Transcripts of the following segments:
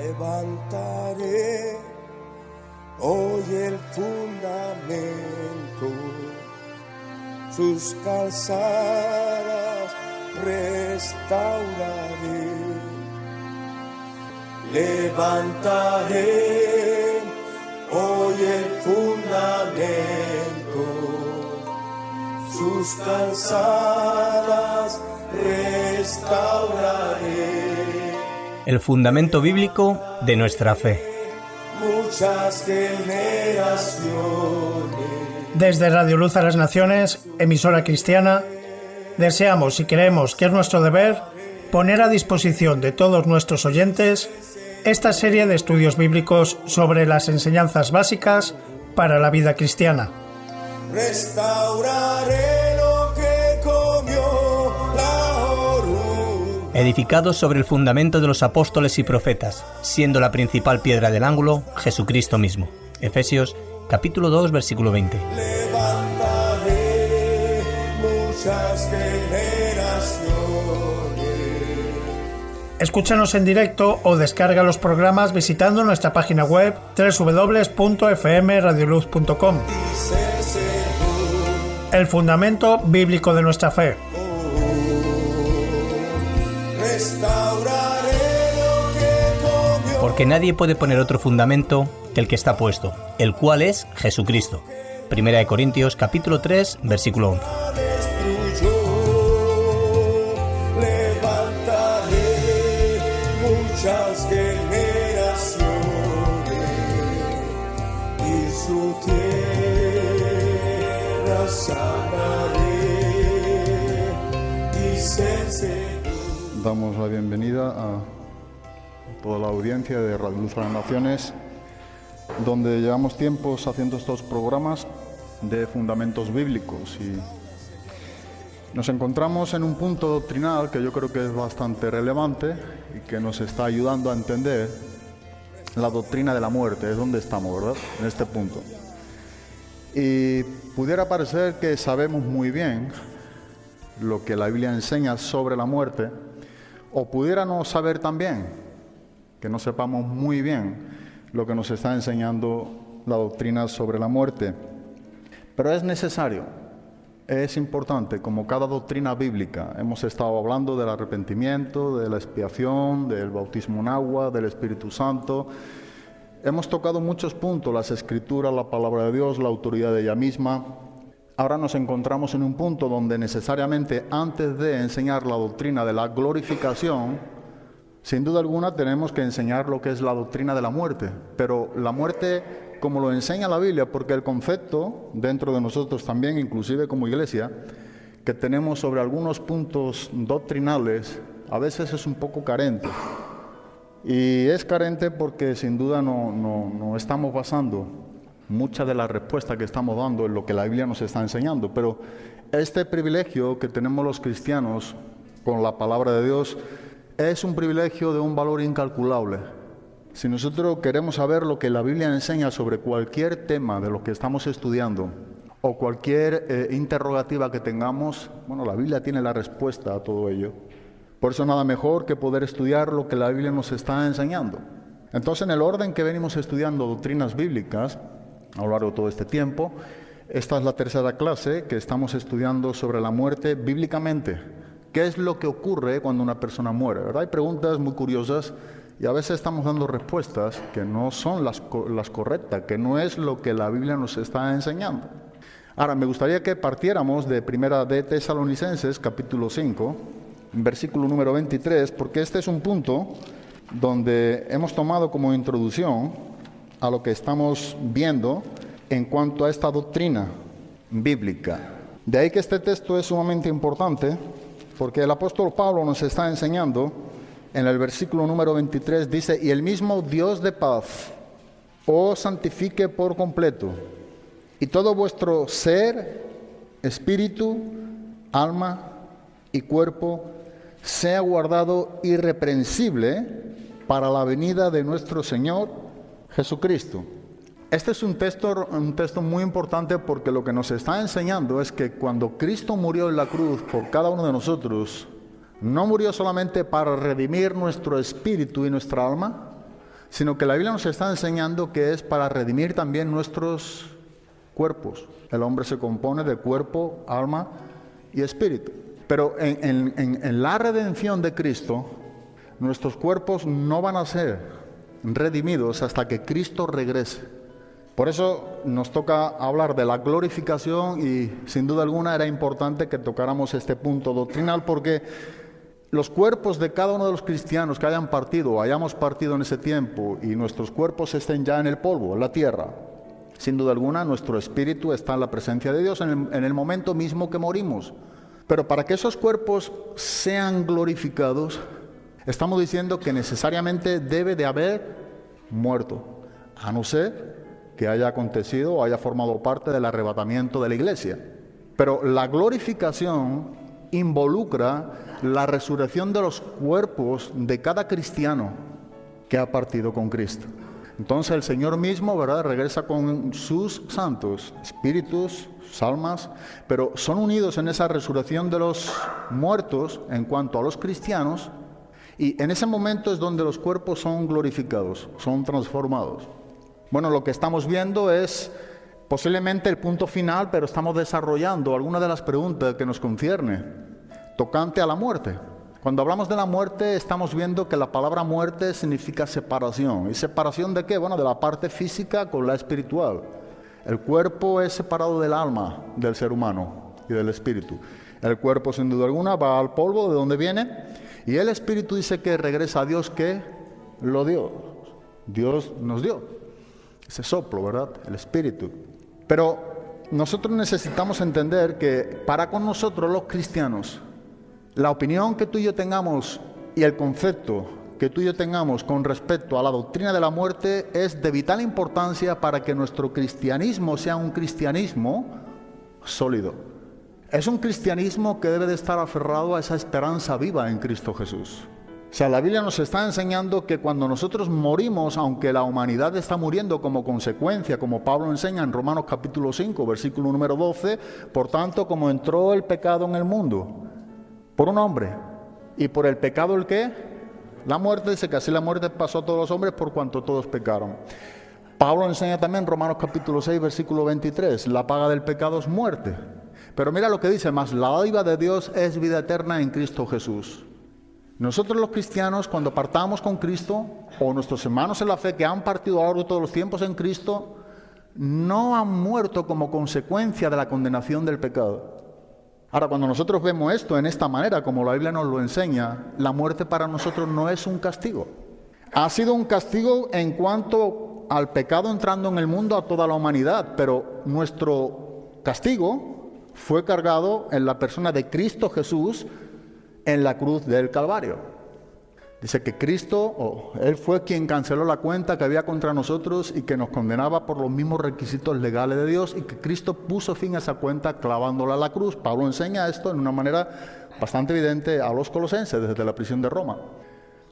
Levantaré hoy el fundamento, sus calzadas restauraré. Levantaré hoy el fundamento, sus calzadas restauraré. El fundamento bíblico de nuestra fe. Muchas generaciones. Desde Radio Luz a las Naciones, emisora cristiana, deseamos y creemos que es nuestro deber poner a disposición de todos nuestros oyentes esta serie de estudios bíblicos sobre las enseñanzas básicas para la vida cristiana. Restauraré lo que comió la oruga. Edificados sobre el fundamento de los apóstoles y profetas, siendo la principal piedra del ángulo Jesucristo mismo. Efesios capítulo 2, versículo 20. Levantaré muchas generaciones. Escúchanos en directo o descarga los programas visitando nuestra página web www.fmradioluz.com. El fundamento bíblico de nuestra fe. Porque nadie puede poner otro fundamento que el que está puesto, el cual es Jesucristo. Primera de Corintios capítulo 3, versículo 11. Muchas generaciones y su tierra sanaré, dice el Señor. Damos la bienvenida a toda la audiencia de Radio Luz a las Naciones, donde llevamos tiempos haciendo estos programas de fundamentos bíblicos y nos encontramos en un punto doctrinal que yo creo que es bastante relevante y que nos está ayudando a entender la doctrina de la muerte. Es donde estamos, ¿verdad? En este punto. Y pudiera parecer que sabemos muy bien lo que la Biblia enseña sobre la muerte, o pudiera no saber también, que no sepamos muy bien lo que nos está enseñando la doctrina sobre la muerte. Pero es necesario. Es importante, como cada doctrina bíblica. Hemos estado hablando del arrepentimiento, de la expiación, del bautismo en agua, del Espíritu Santo. Hemos tocado muchos puntos, las Escrituras, la Palabra de Dios, la autoridad de ella misma. Ahora nos encontramos en un punto donde necesariamente, antes de enseñar la doctrina de la glorificación, sin duda alguna tenemos que enseñar lo que es la doctrina de la muerte. Pero la muerte como lo enseña la Biblia, porque el concepto dentro de nosotros también, inclusive como iglesia, que tenemos sobre algunos puntos doctrinales, a veces es un poco carente. Y es carente porque sin duda no estamos basando mucha de la respuesta que estamos dando en lo que la Biblia nos está enseñando. Pero este privilegio que tenemos los cristianos con la palabra de Dios es un privilegio de un valor incalculable. Si nosotros queremos saber lo que la Biblia enseña sobre cualquier tema de lo que estamos estudiando o cualquier interrogativa que tengamos, bueno, la Biblia tiene la respuesta a todo ello. Por eso nada mejor que poder estudiar lo que la Biblia nos está enseñando. Entonces, en el orden que venimos estudiando doctrinas bíblicas a lo largo de todo este tiempo, esta es la tercera clase que estamos estudiando sobre la muerte bíblicamente. ¿Qué es lo que ocurre cuando una persona muere? ¿Verdad? Hay preguntas muy curiosas. Y a veces estamos dando respuestas que no son las correctas, que no es lo que la Biblia nos está enseñando. Ahora, me gustaría que partiéramos de Primera de Tesalonicenses, capítulo 5, versículo número 23, porque este es un punto donde hemos tomado como introducción a lo que estamos viendo en cuanto a esta doctrina bíblica. De ahí que este texto es sumamente importante, porque el apóstol Pablo nos está enseñando. En el versículo número 23 dice: y el mismo Dios de paz os santifique por completo, y todo vuestro ser, espíritu, alma y cuerpo sea guardado irreprensible para la venida de nuestro Señor Jesucristo. Este es un texto muy importante, porque lo que nos está enseñando es que cuando Cristo murió en la cruz por cada uno de nosotros, no murió solamente para redimir nuestro espíritu y nuestra alma, sino que la Biblia nos está enseñando que es para redimir también nuestros cuerpos. El hombre se compone de cuerpo, alma y espíritu. Pero en la redención de Cristo, nuestros cuerpos no van a ser redimidos hasta que Cristo regrese. Por eso nos toca hablar de la glorificación y sin duda alguna era importante que tocáramos este punto doctrinal porque los cuerpos de cada uno de los cristianos que hayan partido o hayamos partido en ese tiempo y nuestros cuerpos estén ya en el polvo, en la tierra, sin duda alguna nuestro espíritu está en la presencia de Dios en el momento mismo que morimos. Pero para que esos cuerpos sean glorificados, estamos diciendo que necesariamente debe de haber muerto, a no ser que haya acontecido o haya formado parte del arrebatamiento de la iglesia. Pero la glorificación involucra la resurrección de los cuerpos de cada cristiano que ha partido con Cristo. Entonces el Señor mismo, ¿verdad?, regresa con sus santos, espíritus, sus almas, pero son unidos en esa resurrección de los muertos en cuanto a los cristianos, y en ese momento es donde los cuerpos son glorificados, son transformados. Bueno, lo que estamos viendo es posiblemente el punto final, pero estamos desarrollando algunas de las preguntas que nos concierne tocante a la muerte. Cuando hablamos de la muerte, estamos viendo que la palabra muerte significa separación. ¿Y separación de qué? Bueno, de la parte física con la espiritual. El cuerpo es separado del alma del ser humano y del espíritu. El cuerpo, sin duda alguna, va al polvo de donde viene, y el espíritu dice que regresa a Dios que lo dio. Dios nos dio ese soplo, ¿verdad? El espíritu. Pero nosotros necesitamos entender que para con nosotros los cristianos, la opinión que tú y yo tengamos y el concepto que tú y yo tengamos con respecto a la doctrina de la muerte es de vital importancia para que nuestro cristianismo sea un cristianismo sólido. Es un cristianismo que debe de estar aferrado a esa esperanza viva en Cristo Jesús. O sea, la Biblia nos está enseñando que cuando nosotros morimos, aunque la humanidad está muriendo como consecuencia, como Pablo enseña en Romanos capítulo 5, versículo número 12, por tanto, como entró el pecado en el mundo, por un hombre, y por el pecado ¿el qué? La muerte. Dice que así la muerte pasó a todos los hombres por cuanto todos pecaron. Pablo enseña también en Romanos capítulo 6, versículo 23, la paga del pecado es muerte. Pero mira lo que dice, más la dádiva de Dios es vida eterna en Cristo Jesús. Nosotros los cristianos, cuando partamos con Cristo, o nuestros hermanos en la fe que han partido a lo largo de todos los tiempos en Cristo, no han muerto como consecuencia de la condenación del pecado. Ahora, cuando nosotros vemos esto en esta manera, como la Biblia nos lo enseña, la muerte para nosotros no es un castigo. Ha sido un castigo en cuanto al pecado entrando en el mundo a toda la humanidad, pero nuestro castigo fue cargado en la persona de Cristo Jesús en la cruz del Calvario. Dice que Cristo, Él fue quien canceló la cuenta que había contra nosotros y que nos condenaba por los mismos requisitos legales de Dios, y que Cristo puso fin a esa cuenta clavándola a la cruz. Pablo enseña esto en una manera bastante evidente a los colosenses desde la prisión de Roma.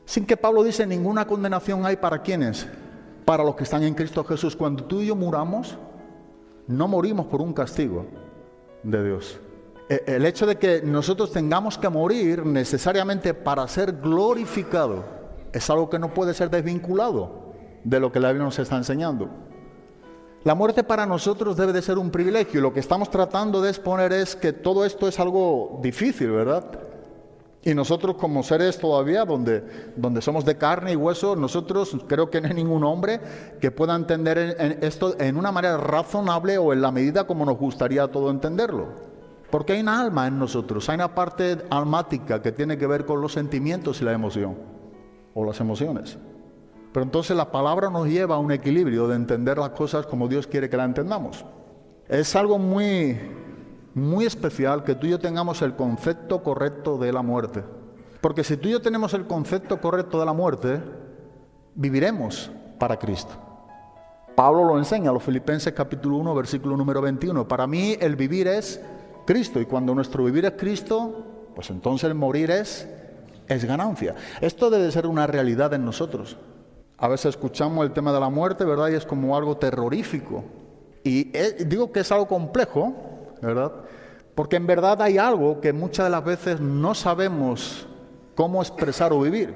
Sin que Pablo dice ninguna condenación hay para quienes, para los que están en Cristo Jesús. Cuando tú y yo muramos, no morimos por un castigo de Dios. El hecho de que nosotros tengamos que morir necesariamente para ser glorificado es algo que no puede ser desvinculado de lo que la Biblia nos está enseñando. La muerte para nosotros debe de ser un privilegio, y lo que estamos tratando de exponer es que todo esto es algo difícil, ¿verdad? Y nosotros como seres todavía donde somos de carne y hueso, nosotros creo que no hay ningún hombre que pueda entender esto en una manera razonable o en la medida como nos gustaría todo entenderlo. Porque hay una alma en nosotros, hay una parte almática que tiene que ver con los sentimientos y la emoción, o las emociones. Pero entonces la palabra nos lleva a un equilibrio de entender las cosas como Dios quiere que las entendamos. Es algo muy, muy especial que tú y yo tengamos el concepto correcto de la muerte. Porque si tú y yo tenemos el concepto correcto de la muerte, viviremos para Cristo. Pablo lo enseña a los Filipenses capítulo 1, versículo número 21. Para mí el vivir es Cristo, y cuando nuestro vivir es Cristo, pues entonces el morir es ganancia. Esto debe ser una realidad en nosotros. A veces escuchamos el tema de la muerte, ¿verdad? Y es como algo terrorífico. Y digo que es algo complejo, ¿verdad? Porque en verdad hay algo que muchas de las veces no sabemos cómo expresar o vivir.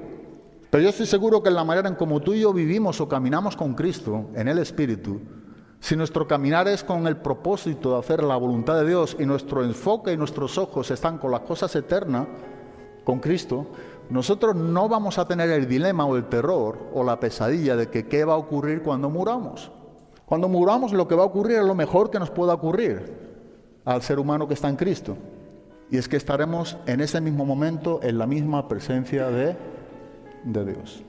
Pero yo estoy seguro que en la manera en como tú y yo vivimos o caminamos con Cristo, en el Espíritu, si nuestro caminar es con el propósito de hacer la voluntad de Dios y nuestro enfoque y nuestros ojos están con las cosas eternas, con Cristo, nosotros no vamos a tener el dilema o el terror o la pesadilla de que qué va a ocurrir cuando muramos. Cuando muramos, lo que va a ocurrir es lo mejor que nos pueda ocurrir al ser humano que está en Cristo. Y es que estaremos en ese mismo momento en la misma presencia de Dios.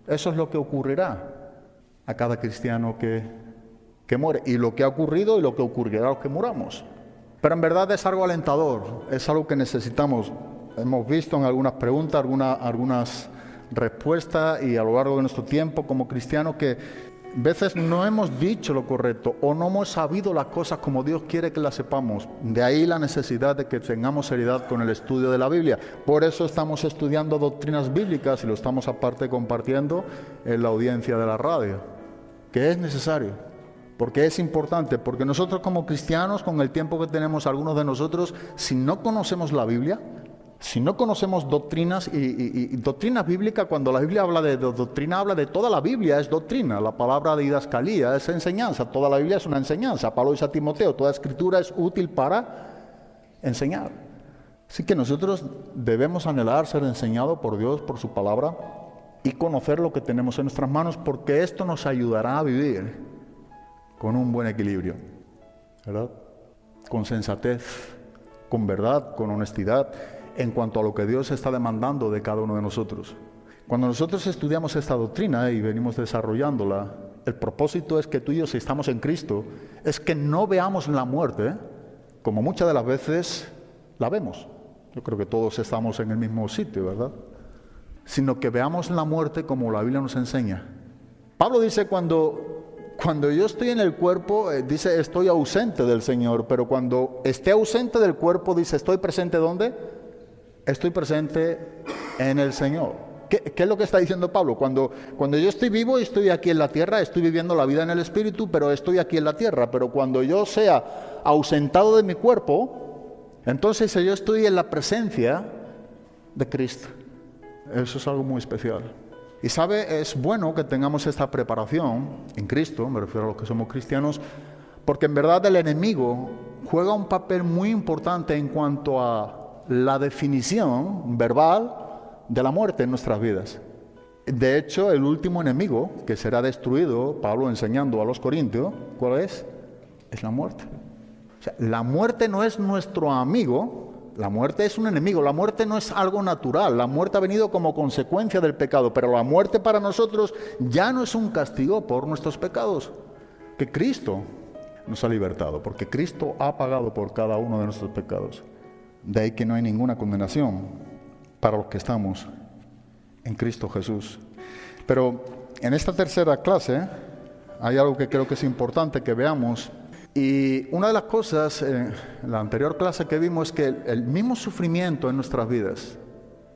Eso es lo que ocurrirá a cada cristiano que muere. Y lo que ha ocurrido y lo que ocurrirá a los que muramos. Pero en verdad es algo alentador, es algo que necesitamos. Hemos visto en algunas preguntas, algunas respuestas y a lo largo de nuestro tiempo como cristianos que a veces no hemos dicho lo correcto o no hemos sabido las cosas como Dios quiere que las sepamos. De ahí la necesidad de que tengamos seriedad con el estudio de la Biblia. Por eso estamos estudiando doctrinas bíblicas y lo estamos aparte compartiendo en la audiencia de la radio, que es necesario, porque es importante, porque nosotros como cristianos, con el tiempo que tenemos algunos de nosotros, si no conocemos la Biblia, si no conocemos doctrinas y doctrinas bíblicas, cuando la Biblia habla de doctrina, habla de toda la Biblia, es doctrina. La palabra de didascalía es enseñanza, toda la Biblia es una enseñanza. Pablo dice a Timoteo, toda escritura es útil para enseñar. Así que nosotros debemos anhelar ser enseñados por Dios, por su palabra, y conocer lo que tenemos en nuestras manos, porque esto nos ayudará a vivir con un buen equilibrio, ¿verdad? Con sensatez, con verdad, con honestidad, en cuanto a lo que Dios está demandando de cada uno de nosotros. Cuando nosotros estudiamos esta doctrina y venimos desarrollándola, el propósito es que tú y yo, si estamos en Cristo, es que no veamos la muerte como muchas de las veces la vemos. Yo creo que todos estamos en el mismo sitio, ¿verdad? Sino que veamos la muerte como la Biblia nos enseña. Pablo dice cuando yo estoy en el cuerpo, dice estoy ausente del Señor, pero cuando esté ausente del cuerpo, dice estoy presente ¿dónde? Estoy presente en el Señor. ¿Qué es lo que está diciendo Pablo? Cuando yo estoy vivo y estoy aquí en la tierra, estoy viviendo la vida en el Espíritu, pero estoy aquí en la tierra. Pero cuando yo sea ausentado de mi cuerpo, entonces yo estoy en la presencia de Cristo. Eso es algo muy especial. Y sabe, es bueno que tengamos esta preparación en Cristo, me refiero a los que somos cristianos, porque en verdad el enemigo juega un papel muy importante en cuanto a la definición verbal de la muerte en nuestras vidas. De hecho, el último enemigo que será destruido, Pablo enseñando a los corintios, ¿cuál es? Es la muerte. O sea, la muerte no es nuestro amigo, la muerte es un enemigo, la muerte no es algo natural, la muerte ha venido como consecuencia del pecado, pero la muerte para nosotros ya no es un castigo por nuestros pecados, que Cristo nos ha libertado, porque Cristo ha pagado por cada uno de nuestros pecados. De ahí que no hay ninguna condenación para los que estamos en Cristo Jesús. Pero en esta tercera clase hay algo que creo que es importante que veamos. Y una de las cosas en la anterior clase que vimos es que el mismo sufrimiento en nuestras vidas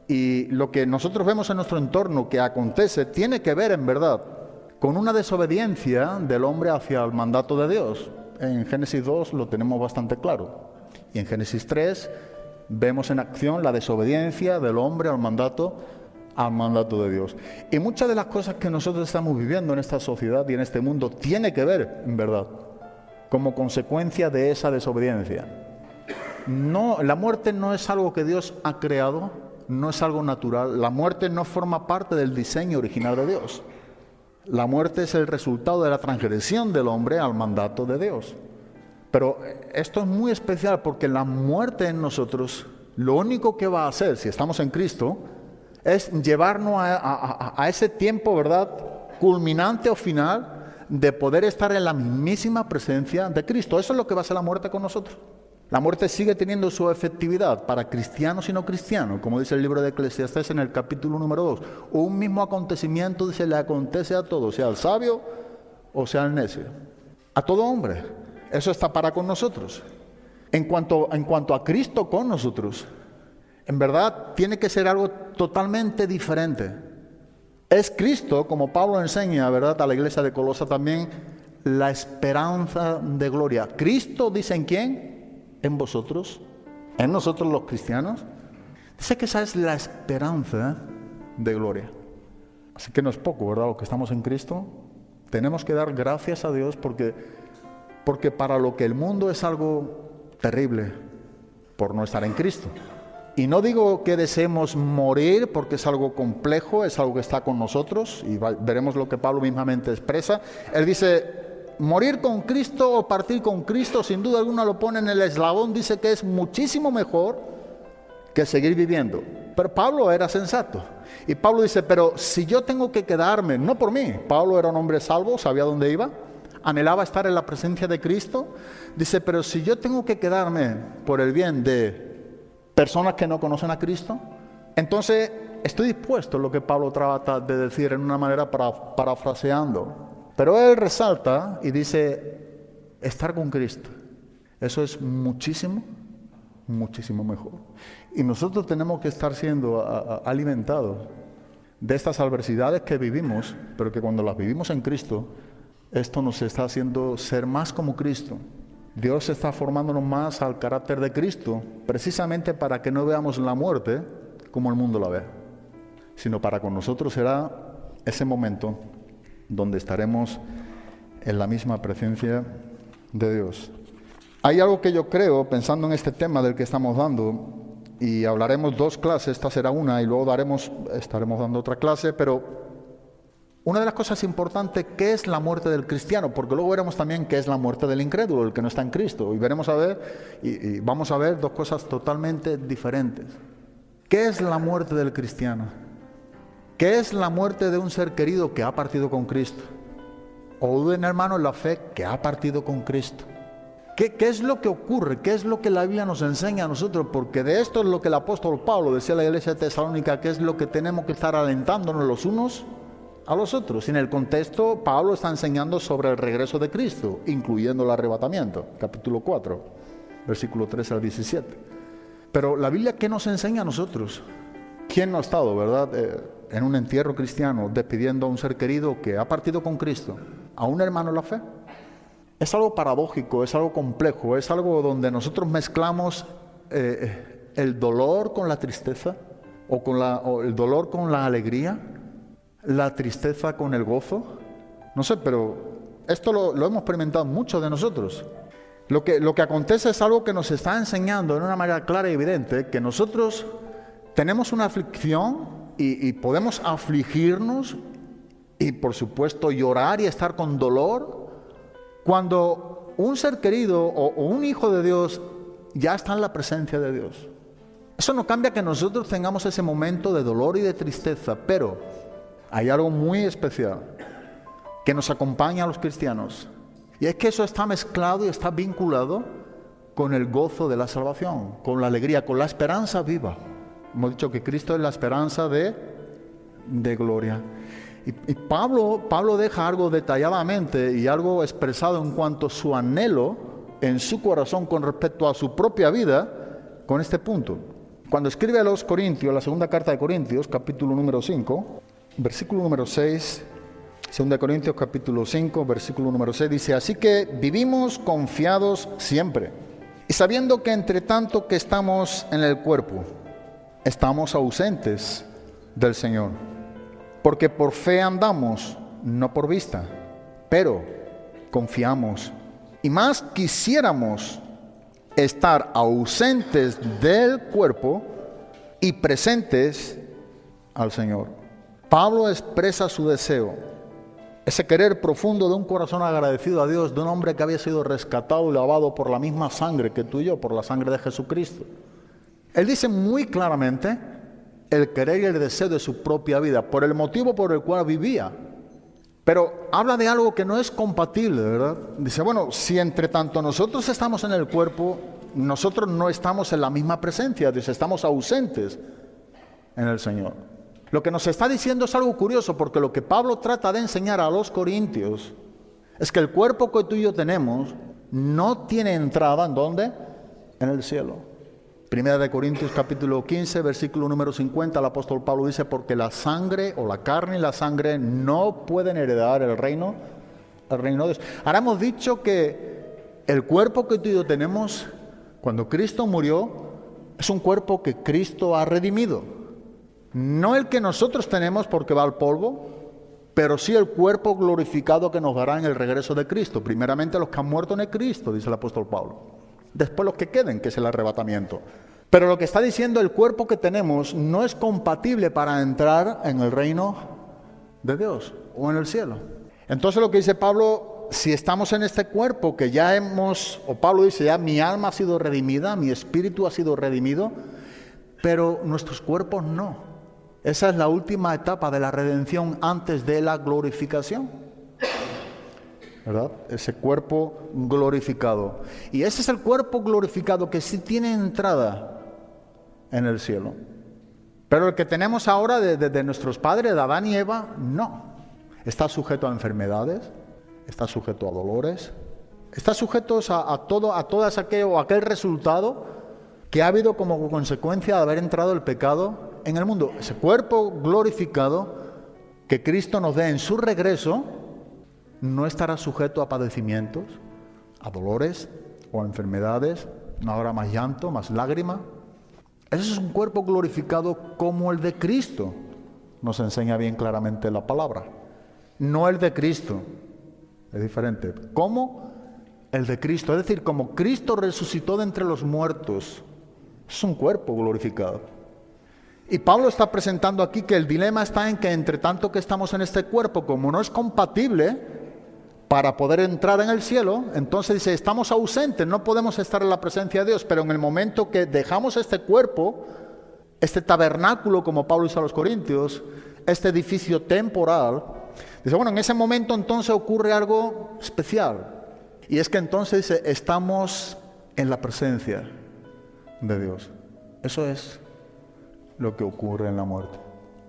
y lo que nosotros vemos en nuestro entorno que acontece tiene que ver en verdad con una desobediencia del hombre hacia el mandato de Dios. En Génesis 2 lo tenemos bastante claro. Y en Génesis 3 vemos en acción la desobediencia del hombre al mandato de Dios. Y muchas de las cosas que nosotros estamos viviendo en esta sociedad y en este mundo tiene que ver, en verdad, como consecuencia de esa desobediencia. No, la muerte no es algo que Dios ha creado, no es algo natural. La muerte no forma parte del diseño original de Dios. La muerte es el resultado de la transgresión del hombre al mandato de Dios. Pero esto es muy especial porque la muerte en nosotros, lo único que va a hacer, si estamos en Cristo, es llevarnos a ese tiempo, ¿verdad?, culminante o final de poder estar en la mismísima presencia de Cristo. Eso es lo que va a hacer la muerte con nosotros. La muerte sigue teniendo su efectividad para cristianos y no cristianos, como dice el libro de Eclesiastés en el capítulo número 2. Un mismo acontecimiento dice, le acontece a todos, sea al sabio o sea al necio. A todo hombre. Eso está para con nosotros. En cuanto a Cristo con nosotros, en verdad tiene que ser algo totalmente diferente. Es Cristo, como Pablo enseña, ¿verdad?, a la iglesia de Colosa también, la esperanza de gloria. Cristo, dice, ¿en quién? En vosotros, en nosotros los cristianos. Dice que esa es la esperanza de gloria. Así que no es poco, ¿verdad? Lo que estamos en Cristo. Tenemos que dar gracias a Dios porque para lo que el mundo es algo terrible por no estar en Cristo. Y no digo que deseemos morir porque es algo complejo, es algo que está con nosotros y veremos lo que Pablo mismamente expresa. Él dice, morir con Cristo o partir con Cristo, sin duda alguna lo pone en el eslabón, dice que es muchísimo mejor que seguir viviendo. Pero Pablo era sensato. Y Pablo dice, pero si yo tengo que quedarme, no por mí, Pablo era un hombre salvo, sabía dónde iba, anhelaba estar en la presencia de Cristo. Dice, pero si yo tengo que quedarme por el bien de personas que no conocen a Cristo, entonces estoy dispuesto, lo que Pablo trata de decir en una manera parafraseando. Pero él resalta y dice, estar con Cristo, eso es muchísimo, muchísimo mejor. Y nosotros tenemos que estar siendo alimentados de estas adversidades que vivimos, pero que cuando las vivimos en Cristo, esto nos está haciendo ser más como Cristo. Dios está formándonos más al carácter de Cristo, precisamente para que no veamos la muerte como el mundo la ve, sino para con nosotros será ese momento donde estaremos en la misma presencia de Dios. Hay algo que yo creo, pensando en este tema del que estamos dando, y hablaremos 2 clases, esta será una y luego estaremos dando otra clase, pero una de las cosas importantes, ¿qué es la muerte del cristiano? Porque luego veremos también qué es la muerte del incrédulo, el que no está en Cristo. Y veremos y vamos a ver 2 cosas totalmente diferentes. ¿Qué es la muerte del cristiano? ¿Qué es la muerte de un ser querido que ha partido con Cristo? O de un hermano en la fe que ha partido con Cristo. ¿Qué es lo que ocurre? ¿Qué es lo que la Biblia nos enseña a nosotros? Porque de esto es lo que el apóstol Pablo decía a la iglesia de Tesalónica, que es lo que tenemos que estar alentándonos los unos a los otros. Y en el contexto, Pablo está enseñando sobre el regreso de Cristo, incluyendo el arrebatamiento, capítulo 4, versículo 13 al 17. Pero la Biblia, ¿qué nos enseña a nosotros? ¿Quién no ha estado, verdad, en un entierro cristiano, despidiendo a un ser querido que ha partido con Cristo, a un hermano en la fe? Es algo paradójico, es algo complejo, es algo donde nosotros mezclamos el dolor con la tristeza, o el dolor con la alegría, la tristeza con el gozo. No sé, pero esto lo hemos experimentado muchos de nosotros. Lo que acontece es algo que nos está enseñando de una manera clara y evidente, que nosotros tenemos una aflicción y podemos afligirnos y por supuesto llorar y estar con dolor cuando un ser querido o un hijo de Dios ya está en la presencia de Dios. Eso no cambia que nosotros tengamos ese momento de dolor y de tristeza, pero hay algo muy especial que nos acompaña a los cristianos, y es que eso está mezclado y está vinculado con el gozo de la salvación, con la alegría, con la esperanza viva. Hemos dicho que Cristo es la esperanza de gloria. Y Pablo deja algo detalladamente y algo expresado en cuanto a su anhelo en su corazón con respecto a su propia vida con este punto. Cuando escribe a los Corintios, la segunda carta de Corintios, capítulo número 5, versículo número 6, 2 Corintios capítulo 5, versículo número 6, dice, así que vivimos confiados siempre, y sabiendo que entre tanto que estamos en el cuerpo, estamos ausentes del Señor. Porque por fe andamos, no por vista, pero confiamos. Y más quisiéramos estar ausentes del cuerpo y presentes al Señor. Pablo expresa su deseo, ese querer profundo de un corazón agradecido a Dios, de un hombre que había sido rescatado y lavado por la misma sangre que tú y yo, por la sangre de Jesucristo. Él dice muy claramente el querer y el deseo de su propia vida, por el motivo por el cual vivía. Pero habla de algo que no es compatible, ¿verdad? Dice, bueno, si entre tanto nosotros estamos en el cuerpo, nosotros no estamos en la misma presencia, dice, estamos ausentes en el Señor. Lo que nos está diciendo es algo curioso, porque lo que Pablo trata de enseñar a los corintios es que el cuerpo que tú y yo tenemos no tiene entrada, ¿en dónde? En el cielo. Primera de Corintios capítulo 15, versículo número 50, el apóstol Pablo dice, porque la sangre o la carne y la sangre no pueden heredar el reino de Dios. Ahora hemos dicho que el cuerpo que tú y yo tenemos, cuando Cristo murió, es un cuerpo que Cristo ha redimido. No el que nosotros tenemos porque va al polvo, pero sí el cuerpo glorificado que nos dará en el regreso de Cristo. Primeramente los que han muerto en el Cristo, dice el apóstol Pablo. Después los que queden, que es el arrebatamiento. Pero lo que está diciendo, el cuerpo que tenemos no es compatible para entrar en el reino de Dios o en el cielo. Entonces lo que dice Pablo, si estamos en este cuerpo que ya o Pablo dice ya, mi alma ha sido redimida, mi espíritu ha sido redimido, pero nuestros cuerpos no. Esa es la última etapa de la redención antes de la glorificación, ¿verdad? Ese cuerpo glorificado. Y ese es el cuerpo glorificado que sí tiene entrada en el cielo. Pero el que tenemos ahora de nuestros padres, de Adán y Eva, no. Está sujeto a enfermedades, está sujeto a dolores, está sujeto a aquel resultado que ha habido como consecuencia de haber entrado el pecado en el mundo. Ese cuerpo glorificado que Cristo nos dé en su regreso no estará sujeto a padecimientos, a dolores o a enfermedades. No habrá más llanto, más lágrima. Ese es un cuerpo glorificado como el de Cristo, nos enseña bien claramente la palabra. No el de Cristo, es diferente. Como el de Cristo, es decir, como Cristo resucitó de entre los muertos, es un cuerpo glorificado. Y Pablo está presentando aquí que el dilema está en que entre tanto que estamos en este cuerpo, como no es compatible para poder entrar en el cielo, entonces dice, estamos ausentes, no podemos estar en la presencia de Dios, pero en el momento que dejamos este cuerpo, este tabernáculo, como Pablo dice a los Corintios, este edificio temporal, dice, bueno, en ese momento entonces ocurre algo especial. Y es que entonces dice, estamos en la presencia de Dios. Eso es lo que ocurre en la muerte,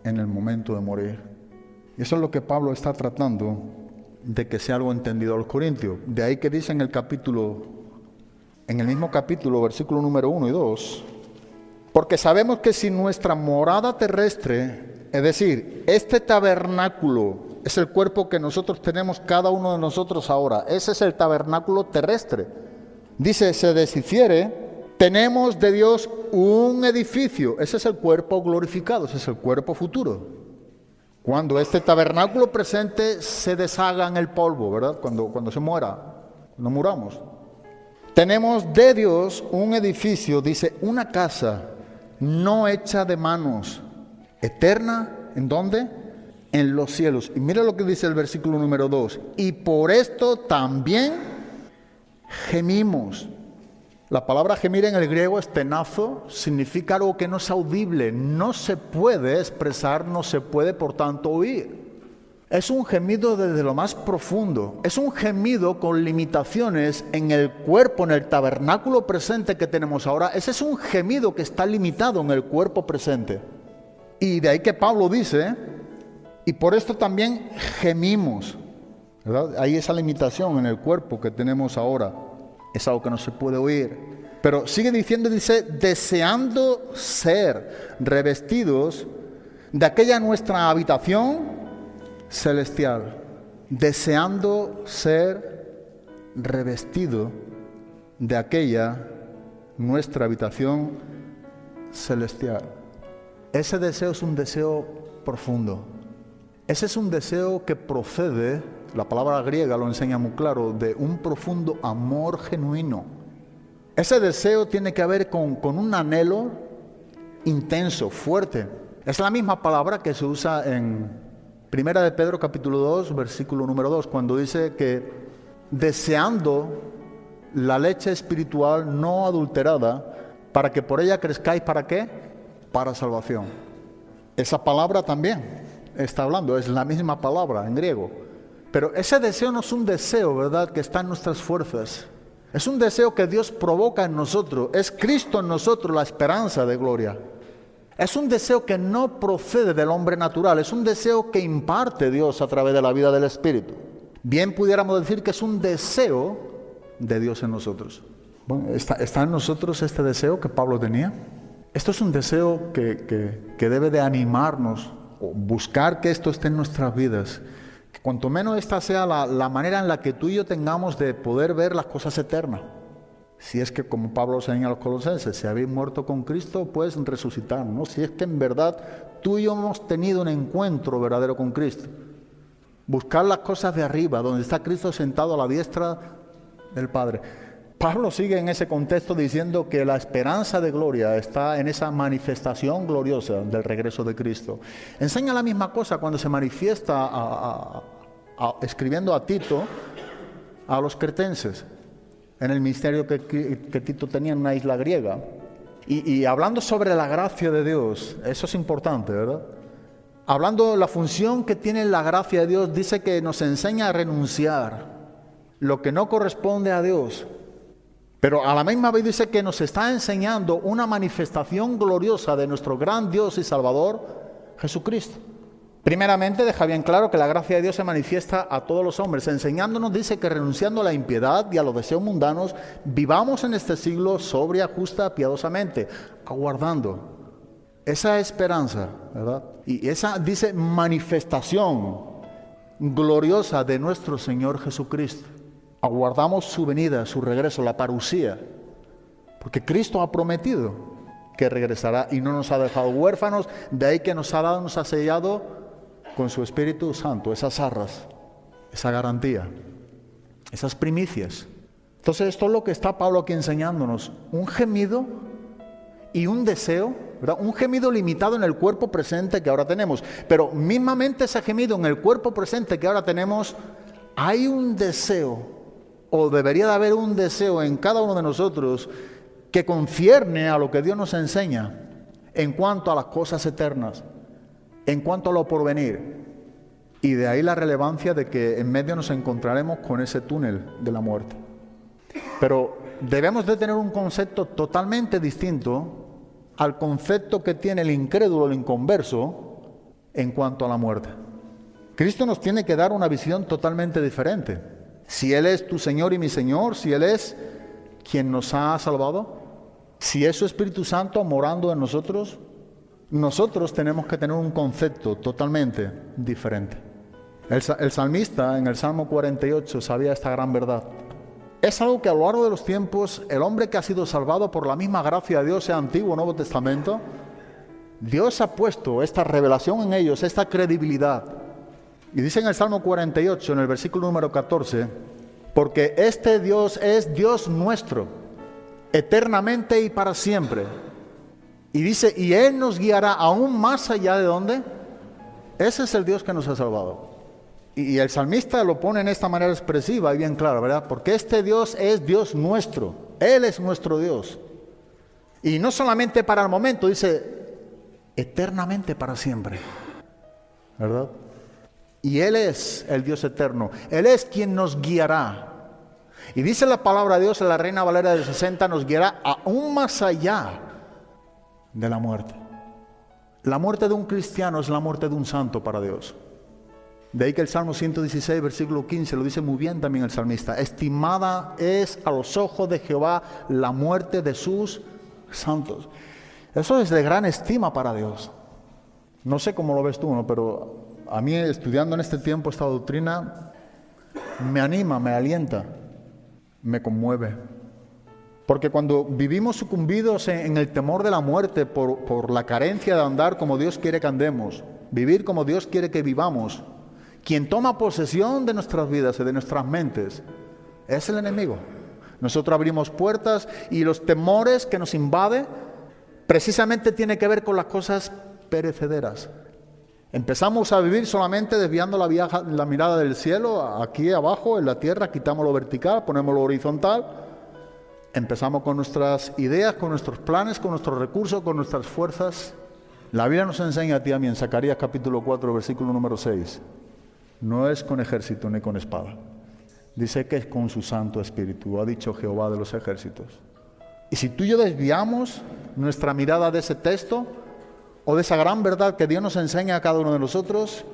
en el momento de morir. Y eso es lo que Pablo está tratando de que sea algo entendido a los Corintios. De ahí que dice en el mismo capítulo, versículo número 1 y 2, porque sabemos que si nuestra morada terrestre, es decir, este tabernáculo, es el cuerpo que nosotros tenemos cada uno de nosotros ahora, ese es el tabernáculo terrestre, dice, se deshiciere, tenemos de Dios un edificio. Ese es el cuerpo glorificado, ese es el cuerpo futuro. Cuando este tabernáculo presente se deshaga en el polvo, ¿verdad? Cuando se muera, no muramos. Tenemos de Dios un edificio, dice, una casa no hecha de manos, eterna, ¿en dónde? En los cielos. Y mira lo que dice el versículo número 2. Y por esto también gemimos. La palabra gemir en el griego es tenazo, significa algo que no es audible, no se puede expresar, no se puede por tanto oír. Es un gemido desde lo más profundo, es un gemido con limitaciones en el cuerpo, en el tabernáculo presente que tenemos ahora. Ese es un gemido que está limitado en el cuerpo presente. Y de ahí que Pablo dice, y por esto también gemimos, ¿verdad? Hay esa limitación en el cuerpo que tenemos ahora. Es algo que no se puede oír. Pero sigue diciendo, dice, deseando ser revestidos de aquella nuestra habitación celestial. Deseando ser revestido de aquella nuestra habitación celestial. Ese deseo es un deseo profundo. Ese es un deseo que procede, la palabra griega lo enseña muy claro, de un profundo amor genuino. Ese deseo tiene que ver con un anhelo intenso, fuerte. Es la misma palabra que se usa en 1 de Pedro capítulo 2, versículo número 2, cuando dice que deseando la leche espiritual no adulterada, para que por ella crezcáis, ¿para qué? Para salvación. Esa palabra también está hablando, es la misma palabra en griego. Pero ese deseo no es un deseo, ¿verdad?, que está en nuestras fuerzas. Es un deseo que Dios provoca en nosotros. Es Cristo en nosotros la esperanza de gloria. Es un deseo que no procede del hombre natural. Es un deseo que imparte Dios a través de la vida del Espíritu. Bien pudiéramos decir que es un deseo de Dios en nosotros. Bueno, ¿está en nosotros este deseo que Pablo tenía? Esto es un deseo que debe de animarnos, o buscar que esto esté en nuestras vidas. Que cuanto menos esta sea la manera en la que tú y yo tengamos de poder ver las cosas eternas. Si es que, como Pablo enseña a los colosenses, si habéis muerto con Cristo, pues resucitar, ¿no? Si es que en verdad tú y yo hemos tenido un encuentro verdadero con Cristo. Buscar las cosas de arriba, donde está Cristo sentado a la diestra del Padre. Pablo sigue en ese contexto diciendo que la esperanza de gloria está en esa manifestación gloriosa del regreso de Cristo. Enseña la misma cosa cuando se manifiesta escribiendo a Tito, a los cretenses, en el ministerio que Tito tenía en una isla griega. Y hablando sobre la gracia de Dios, eso es importante, ¿verdad? Hablando de la función que tiene la gracia de Dios, dice que nos enseña a renunciar lo que no corresponde a Dios. Pero a la misma vez dice que nos está enseñando una manifestación gloriosa de nuestro gran Dios y Salvador, Jesucristo. Primeramente deja bien claro que la gracia de Dios se manifiesta a todos los hombres, enseñándonos, dice, que renunciando a la impiedad y a los deseos mundanos, vivamos en este siglo sobria, justa, piadosamente, aguardando esa esperanza, ¿verdad? Y esa, dice, manifestación gloriosa de nuestro Señor Jesucristo. Aguardamos su venida, su regreso, la parusía, porque Cristo ha prometido que regresará y no nos ha dejado huérfanos, de ahí que nos ha sellado con su Espíritu Santo, esas arras, esa garantía, esas primicias. Entonces esto es lo que está Pablo aquí enseñándonos, un gemido y un deseo, ¿verdad? Un gemido limitado en el cuerpo presente que ahora tenemos, pero mismamente ese gemido en el cuerpo presente que ahora tenemos, hay un deseo, o debería de haber un deseo en cada uno de nosotros que concierne a lo que Dios nos enseña en cuanto a las cosas eternas, en cuanto a lo porvenir. Y de ahí la relevancia de que en medio nos encontraremos con ese túnel de la muerte. Pero debemos de tener un concepto totalmente distinto al concepto que tiene el incrédulo, el inconverso, en cuanto a la muerte. Cristo nos tiene que dar una visión totalmente diferente. Si Él es tu Señor y mi Señor, si Él es quien nos ha salvado, si es su Espíritu Santo morando en nosotros, nosotros tenemos que tener un concepto totalmente diferente. El salmista en el Salmo 48 sabía esta gran verdad. Es algo que a lo largo de los tiempos, el hombre que ha sido salvado por la misma gracia de Dios, sea Antiguo o Nuevo Testamento, Dios ha puesto esta revelación en ellos, esta credibilidad. Y dice en el Salmo 48, en el versículo número 14, porque este Dios es Dios nuestro, eternamente y para siempre. Y dice, y Él nos guiará aún más allá de ¿dónde? Ese es el Dios que nos ha salvado. Y el salmista lo pone en esta manera expresiva y bien clara, ¿verdad? Porque este Dios es Dios nuestro, Él es nuestro Dios. Y no solamente para el momento, dice, eternamente para siempre, ¿verdad? Y Él es el Dios eterno. Él es quien nos guiará. Y dice la palabra de Dios en la Reina Valera del 60, nos guiará aún más allá de la muerte. La muerte de un cristiano es la muerte de un santo para Dios. De ahí que el Salmo 116, versículo 15, lo dice muy bien también el salmista. Estimada es a los ojos de Jehová la muerte de sus santos. Eso es de gran estima para Dios. No sé cómo lo ves tú, ¿no? Pero a mí, estudiando en este tiempo esta doctrina, me anima, me alienta, me conmueve. Porque cuando vivimos sucumbidos en el temor de la muerte por la carencia de andar como Dios quiere que andemos, vivir como Dios quiere que vivamos, quien toma posesión de nuestras vidas y de nuestras mentes es el enemigo. Nosotros abrimos puertas y los temores que nos invaden precisamente tienen que ver con las cosas perecederas. Empezamos a vivir solamente desviando la mirada del cielo, aquí abajo, en la tierra, quitamos lo vertical, ponemos lo horizontal. Empezamos con nuestras ideas, con nuestros planes, con nuestros recursos, con nuestras fuerzas. La Biblia nos enseña a ti y a mí en Zacarías capítulo 4, versículo número 6. No es con ejército ni con espada. Dice que es con su Santo Espíritu, ha dicho Jehová de los ejércitos. Y si tú y yo desviamos nuestra mirada de ese texto, o de esa gran verdad que Dios nos enseña a cada uno de nosotros,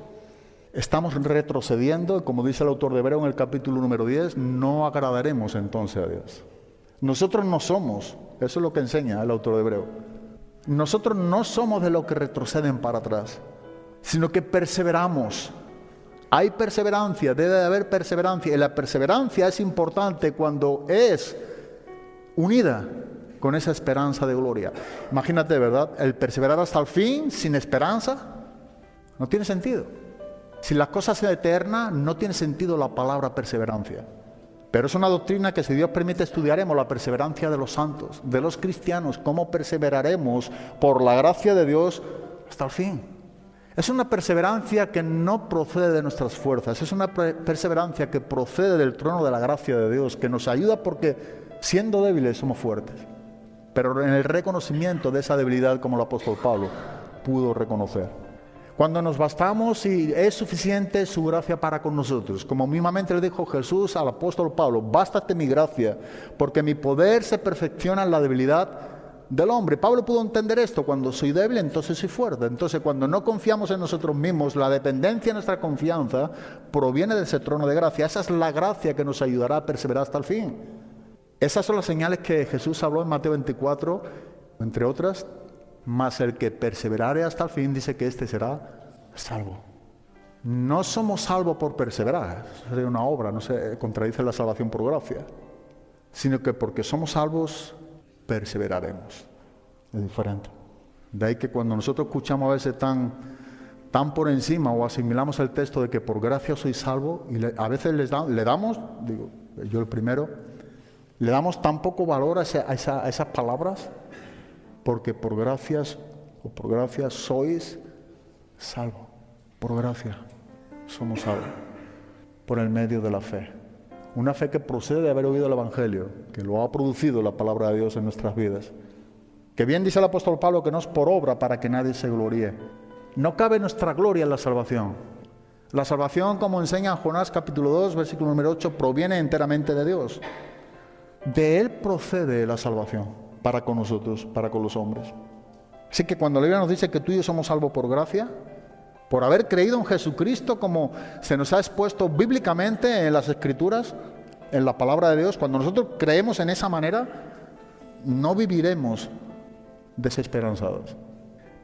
estamos retrocediendo, y como dice el autor de Hebreo en el capítulo número 10, no agradaremos entonces a Dios. Nosotros no somos, eso es lo que enseña el autor de Hebreo, nosotros no somos de los que retroceden para atrás, sino que perseveramos. Hay perseverancia, debe de haber perseverancia, y la perseverancia es importante cuando es unida con esa esperanza de gloria. Imagínate, ¿verdad? El perseverar hasta el fin sin esperanza no tiene sentido. Si la cosa es eterna, no tiene sentido la palabra perseverancia. Pero es una doctrina que, si Dios permite, estudiaremos la perseverancia de los santos, de los cristianos, cómo perseveraremos por la gracia de Dios hasta el fin. Es una perseverancia que no procede de nuestras fuerzas, es una perseverancia que procede del trono de la gracia de Dios, que nos ayuda porque, siendo débiles, somos fuertes. Pero en el reconocimiento de esa debilidad, como el apóstol Pablo pudo reconocer. Cuando nos bastamos y es suficiente su gracia para con nosotros. Como mismamente le dijo Jesús al apóstol Pablo: bástate mi gracia, porque mi poder se perfecciona en la debilidad del hombre. Pablo pudo entender esto: cuando soy débil, entonces soy fuerte. Entonces, cuando no confiamos en nosotros mismos, la dependencia de nuestra confianza proviene de ese trono de gracia. Esa es la gracia que nos ayudará a perseverar hasta el fin. Esas son las señales que Jesús habló en Mateo 24, entre otras. Mas el que perseverare hasta el fin, dice que éste será salvo. No somos salvos por perseverar, sería una obra, no se contradice la salvación por gracia, sino que porque somos salvos, perseveraremos. Es diferente. De ahí que cuando nosotros escuchamos a veces tan por encima o asimilamos el texto de que por gracia soy salvo, y a veces le damos, digo, yo el primero, le damos tan poco valor a esas palabras, porque por gracia sois salvos. Por gracia somos salvos, por el medio de la fe. Una fe que procede de haber oído el Evangelio, que lo ha producido la palabra de Dios en nuestras vidas. Que bien dice el apóstol Pablo que no es por obra para que nadie se gloríe. No cabe nuestra gloria en la salvación. La salvación, como enseña Jonás capítulo 2, versículo número 8, proviene enteramente de Dios. De Él procede la salvación para con nosotros, para con los hombres. Así que cuando la Biblia nos dice que tú y yo somos salvos por gracia, por haber creído en Jesucristo, como se nos ha expuesto bíblicamente en las Escrituras, en la palabra de Dios, cuando nosotros creemos en esa manera, no viviremos desesperanzados.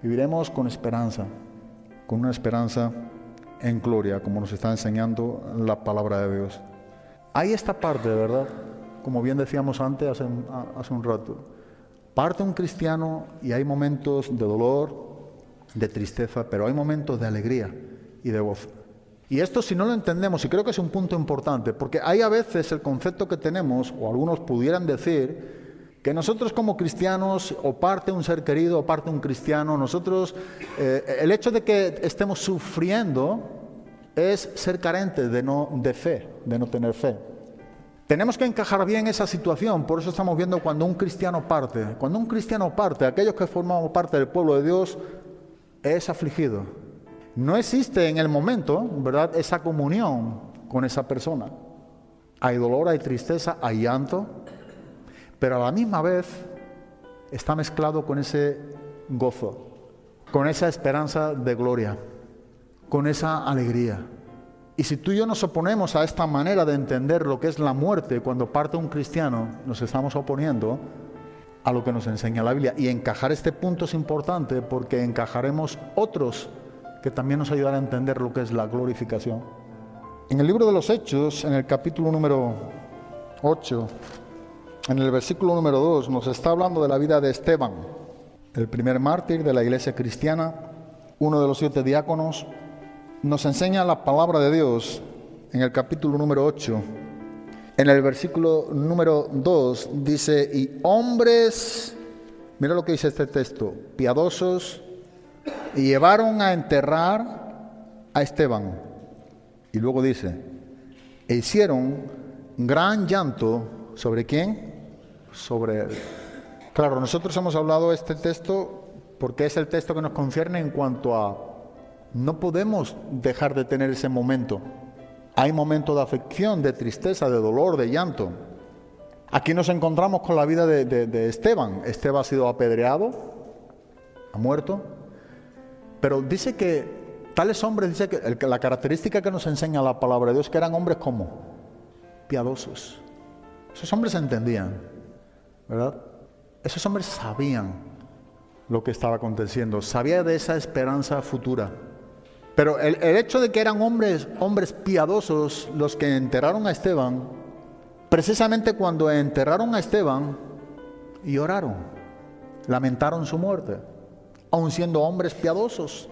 Viviremos con esperanza, con una esperanza en gloria, como nos está enseñando la palabra de Dios. Hay esta parte, ¿verdad? Como bien decíamos antes, hace un rato. Parte un cristiano y hay momentos de dolor, de tristeza, pero hay momentos de alegría y de gozo. Y esto, si no lo entendemos, y creo que es un punto importante, porque hay a veces el concepto que tenemos, o algunos pudieran decir, que nosotros como cristianos, o parte un ser querido, o parte un cristiano, nosotros, el hecho de que estemos sufriendo es ser carentes de fe, de no tener fe. Tenemos que encajar bien esa situación, por eso estamos viendo cuando un cristiano parte. Cuando un cristiano parte, aquellos que formamos parte del pueblo de Dios, es afligido. No existe en el momento, ¿verdad?, esa comunión con esa persona. Hay dolor, hay tristeza, hay llanto, pero a la misma vez está mezclado con ese gozo, con esa esperanza de gloria, con esa alegría. Y si tú y yo nos oponemos a esta manera de entender lo que es la muerte, cuando parte un cristiano, nos estamos oponiendo a lo que nos enseña la Biblia. Y encajar este punto es importante porque encajaremos otros que también nos ayudarán a entender lo que es la glorificación. En el libro de los Hechos, en el capítulo número 8, en el versículo número 2, nos está hablando de la vida de Esteban, el primer mártir de la iglesia cristiana, uno de los 7 diáconos. Nos enseña la palabra de Dios en el capítulo número 8, en el versículo número 2, dice: y hombres, mira lo que dice este texto, piadosos, y llevaron a enterrar a Esteban. Y luego dice: e hicieron gran llanto, ¿sobre quién? Sobre él. Claro, nosotros hemos hablado de este texto porque es el texto que nos concierne en cuanto a no podemos dejar de tener ese momento. Hay momentos de aflicción, de tristeza, de dolor, de llanto. Aquí nos encontramos con la vida de Esteban. Esteban ha sido apedreado, ha muerto, pero dice que tales hombres, dice que la característica que nos enseña la palabra de Dios, que eran hombres como piadosos. Esos hombres entendían, ¿verdad? Esos hombres sabían lo que estaba aconteciendo, sabían de esa esperanza futura. Pero el hecho de que eran hombres piadosos los que enterraron a Esteban, precisamente cuando enterraron a Esteban, y lloraron, lamentaron su muerte, aun siendo hombres piadosos.